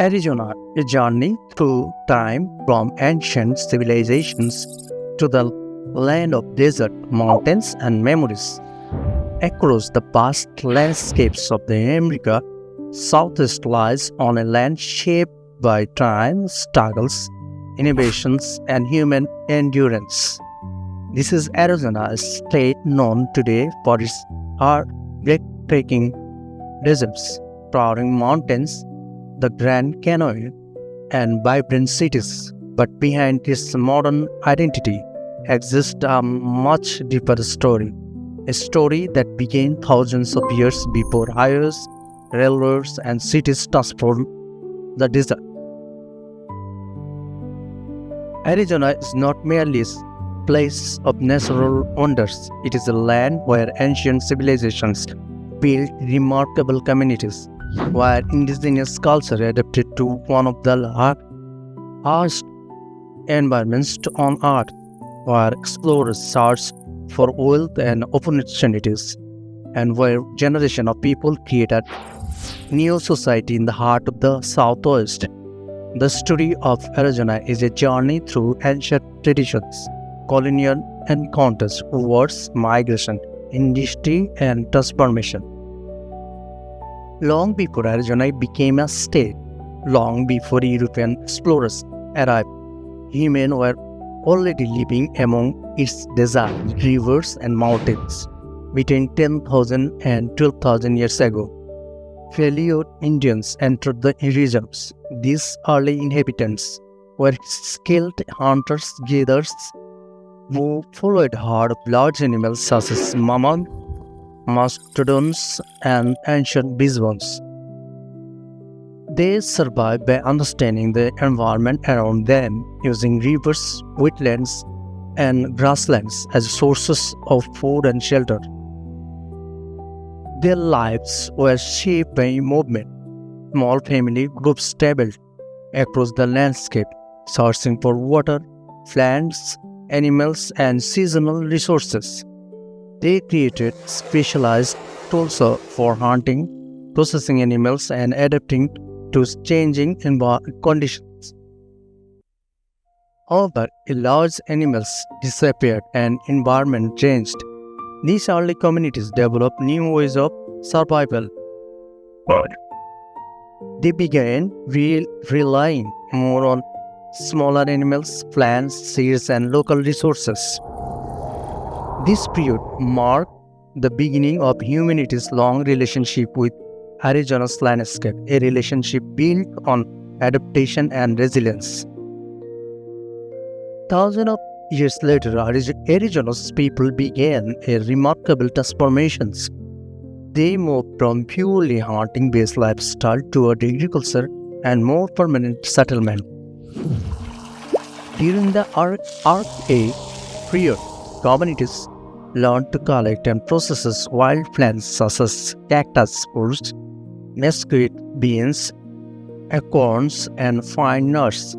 Arizona, a journey through time from ancient civilizations to the land of desert, mountains, and memories. Across the vast landscapes of the America, Southeast lies on a land shaped by time, struggles, innovations, and human endurance. This is Arizona, a state known today for its hard, breathtaking deserts, towering mountains, the Grand Canyon, and vibrant cities. But behind its modern identity exists a much deeper story. A story that began thousands of years before highways, railroads, and cities transformed the desert. Arizona is not merely a place of natural wonders, it is a land where ancient civilizations built remarkable communities, where indigenous culture adapted to one of the harshest environments on earth, where explorers searched for wealth and opportunities, and where generation of people created new society in the heart of the Southwest. The story of Arizona is a journey through ancient traditions, colonial encounters, wars, migration, industry, and transformation. Long before Arizona became a state, long before European explorers arrived, humans were already living among its deserts, rivers, and mountains. Between 10,000 and 12,000 years ago, Paleo Indians entered the regions. These early inhabitants were skilled hunters gatherers who followed herd of large animals such as mammoth, mastodons, and ancient bisons. They survived by understanding the environment around them, using rivers, wetlands, and grasslands as sources of food and shelter. Their lives were shaped by movement. Small family groups traveled across the landscape, searching for water, plants, animals, and seasonal resources. They created specialized tools for hunting, processing animals, and adapting to changing conditions. However, large animals disappeared and environment changed. These early communities developed new ways of survival. They began relying more on smaller animals, plants, seeds, and local resources. This period marked the beginning of humanity's long relationship with Arizona's landscape, a relationship built on adaptation and resilience. Thousands of years later, Arizona's people began a remarkable transformations. They moved from purely hunting-based lifestyle toward agriculture and more permanent settlement. During the Archaic period, communities learned to collect and process wild plants such as cactus spruce, mesquite beans, acorns, and fine nuts.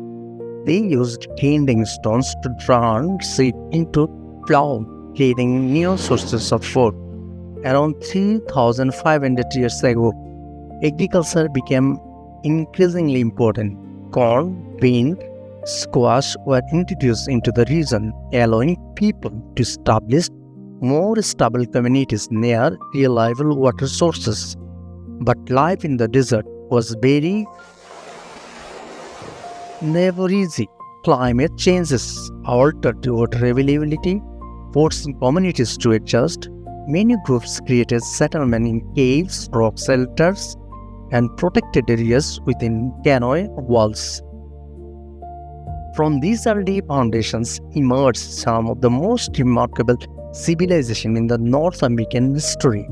They used grinding stones to turn seed into flour, creating new sources of food. Around 3,500 years ago, agriculture became increasingly important. Corn, bean, squash were introduced into the region, allowing people to establish more stable communities near reliable water sources. But life in the desert was never easy. Climate changes altered water availability, forcing communities to adjust. Many groups created settlement in caves, rock shelters, and protected areas within canyon walls. From these early foundations emerged some of the most remarkable civilizations in the North American history.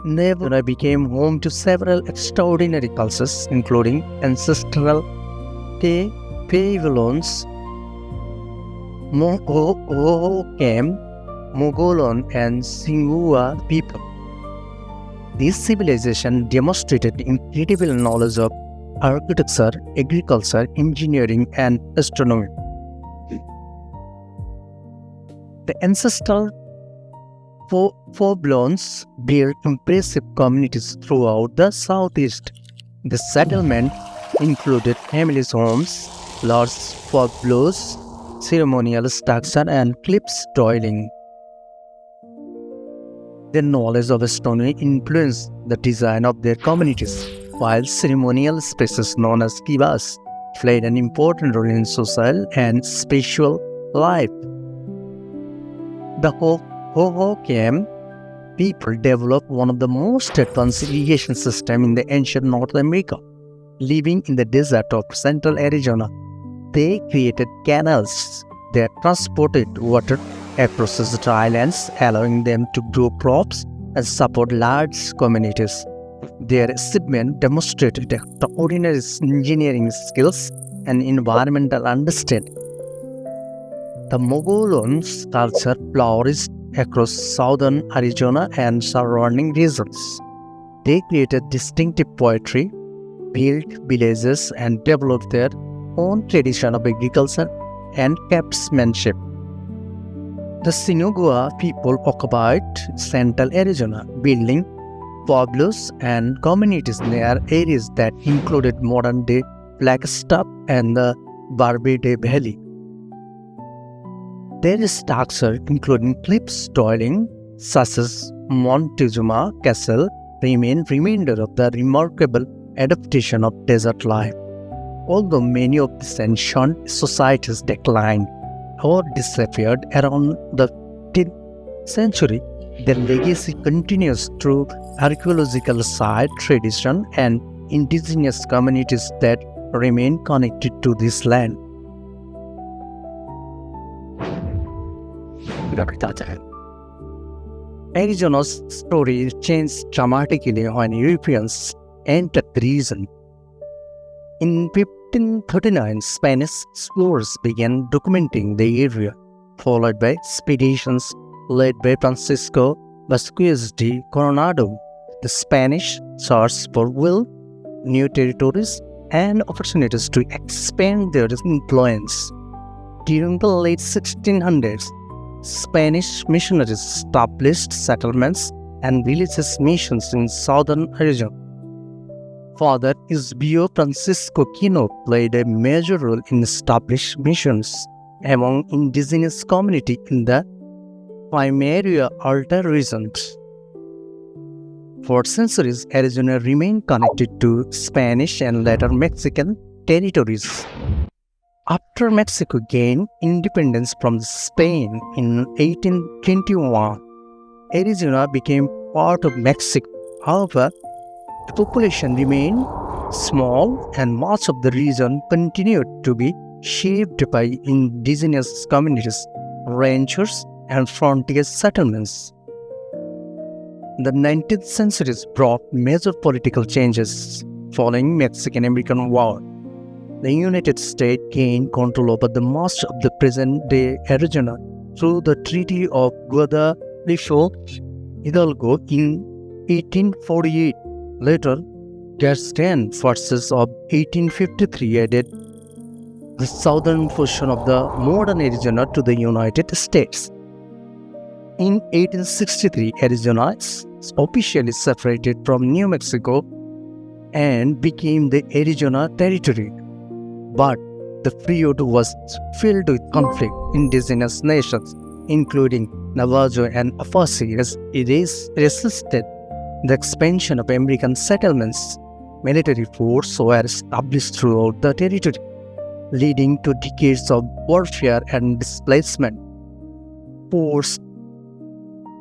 Navajo became home to several extraordinary cultures, including ancestral Puebloans, Mohawk, Mogollon, and Singua people. This civilization demonstrated incredible knowledge of architecture, agriculture, engineering, and astronomy. The ancestral Puebloans built impressive communities throughout the southeast, The settlement included families' homes, large pueblos, ceremonial structure, and cliffs dwelling. Their knowledge of astronomy influenced the design of their communities, while ceremonial spaces known as kivas played an important role in social and spiritual life. The Hohokam people developed one of the most advanced irrigation systems in the ancient North America. Living in the desert of central Arizona, they created canals that transported water across the dry lands, allowing them to grow crops and support large communities. Their achievement demonstrated extraordinary engineering skills and environmental understanding. The Mogollons culture flourished across southern Arizona and surrounding regions. They created distinctive poetry, built villages, and developed their own tradition of agriculture and craftsmanship. The Sinagua people occupied central Arizona, building pueblos and communities near areas that included modern-day Flagstaff and the Barbade Valley. Their structure, including cliffs dwelling such as Montezuma Castle, remain remainder of the remarkable adaptation of desert life. Although many of these ancient societies declined or disappeared around the 10th century, their legacy continues through archaeological site tradition and indigenous communities that remain connected to this land. Arizona's story changed dramatically when Europeans entered the region. In 1539, Spanish explorers began documenting the area, followed by expeditions led by Francisco Vasquez de Coronado. The Spanish searched for wealth, new territories, and opportunities to expand their influence. During the late 1600s, Spanish missionaries established settlements and religious missions in southern Arizona. Father Eusebio Francisco Kino played a major role in establishing missions among indigenous communities in the Pimeria Alta region. For centuries, Arizona remained connected to Spanish and later Mexican territories. After Mexico gained independence from Spain in 1821, Arizona became part of Mexico. However, the population remained small and much of the region continued to be shaped by indigenous communities, ranchers, and frontier settlements. The 19th century brought major political changes following Mexican-American War. The United States gained control over the most of the present-day Arizona through the Treaty of Guadalupe Hidalgo in 1848. Later, Gadsden forces of 1853 added the southern portion of the modern Arizona to the United States. In 1863, Arizona is officially separated from New Mexico and became the Arizona Territory. But the period was filled with conflict. Indigenous nations, including Navajo and Apache, resisted the expansion of American settlements. Military forces were established throughout the territory, leading to decades of warfare and displacement. Forced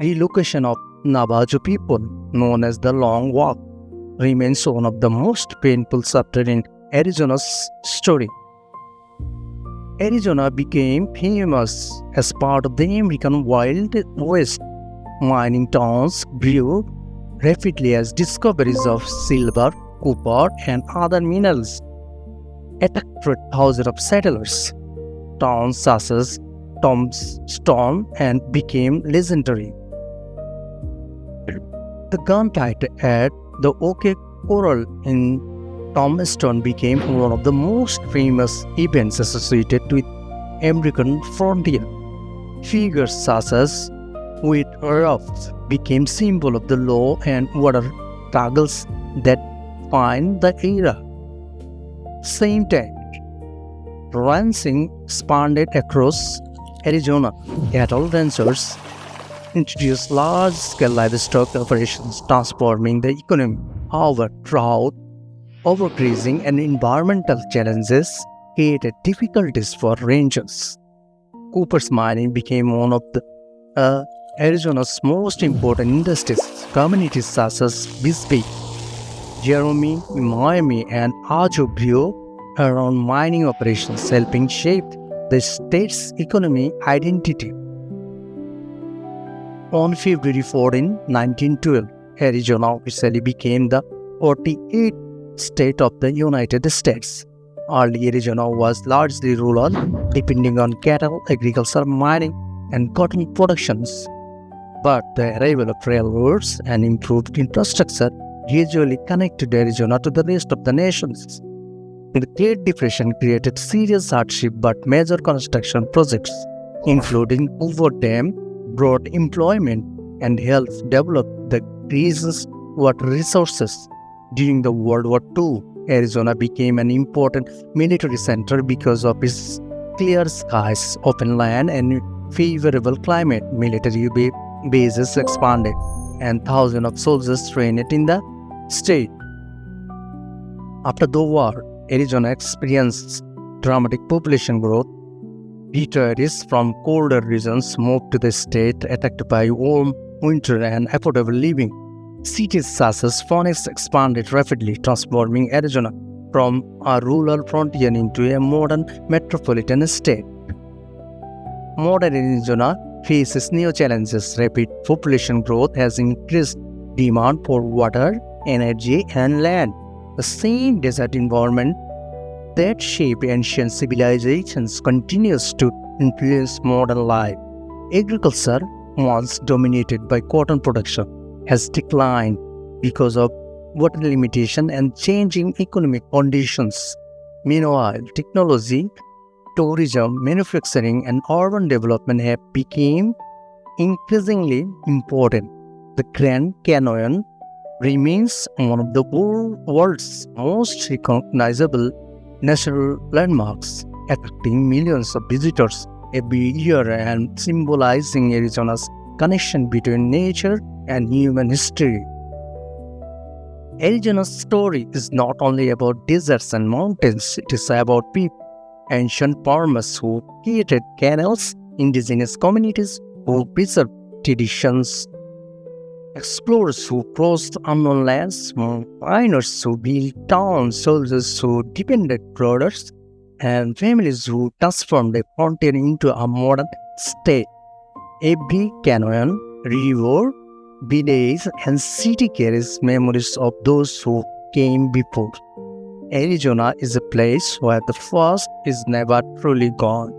relocation of Navajo people, known as the Long Walk, remains one of the most painful chapters in Arizona's story. Arizona became famous as part of the American Wild West. Mining towns grew rapidly as discoveries of silver, copper, and other minerals attracted thousands of settlers. Towns such as Tombstone and became legendary. The gunfight at the OK Corral in Tombstone became one of the most famous events associated with American frontier. Figures such as White Ruff became symbol of the law and order struggles that defined the era. Same time, ranching expanded across Arizona. Cattle ranchers introduced large-scale livestock operations, transforming the economy. However, drought, overgrazing, and environmental challenges created difficulties for ranchers. Copper's mining became one of Arizona's most important industries. Communities such as Bisbee, Jerome, Miami, and Ajo grew around mining operations, helping shape the state's economic identity. On February 14, 1912, Arizona officially became the 48th state of the United States. Early Arizona was largely rural, depending on cattle, agriculture, mining, and cotton productions. But the arrival of railroads and improved infrastructure gradually connected Arizona to the rest of the nations. The Great Depression created serious hardship, but major construction projects, including Hoover Dam, brought employment and helped develop the region's water resources. During the World War II, Arizona became an important military center because of its clear skies, open land, and favorable climate. Military bases expanded, and thousands of soldiers trained in the state. After the war, Arizona experienced dramatic population growth. Retirees from colder regions moved to the state, attracted by warm winter and affordable living. Cities such as Phoenix expanded rapidly, transforming Arizona from a rural frontier into a modern metropolitan state. Modern Arizona faces new challenges. Rapid population growth has increased demand for water, energy, and land. The same desert environment that shaped ancient civilizations continues to influence modern life. Agriculture, once dominated by cotton production, has declined because of water limitation and changing economic conditions. Meanwhile, technology, tourism, manufacturing, and urban development have become increasingly important. The Grand Canyon remains one of the world's most recognizable natural landmarks, attracting millions of visitors every year and symbolizing Arizona's connection between nature and human history. Arizona's story is not only about deserts and mountains, it is about people, ancient farmers who created canals, indigenous communities who preserved traditions, explorers who crossed unknown lands, miners who built towns, soldiers who defended borders, and families who transformed a frontier into a modern state. Every canyon, river, village, and city carries memories of those who came before. Arizona is a place where the past is never truly gone.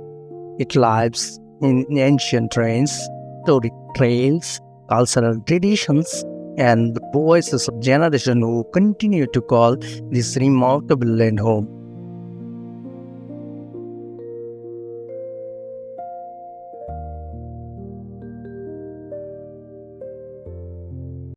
It lives in ancient rains, historic trails, cultural traditions, and the voices of generations who continue to call this remarkable land home.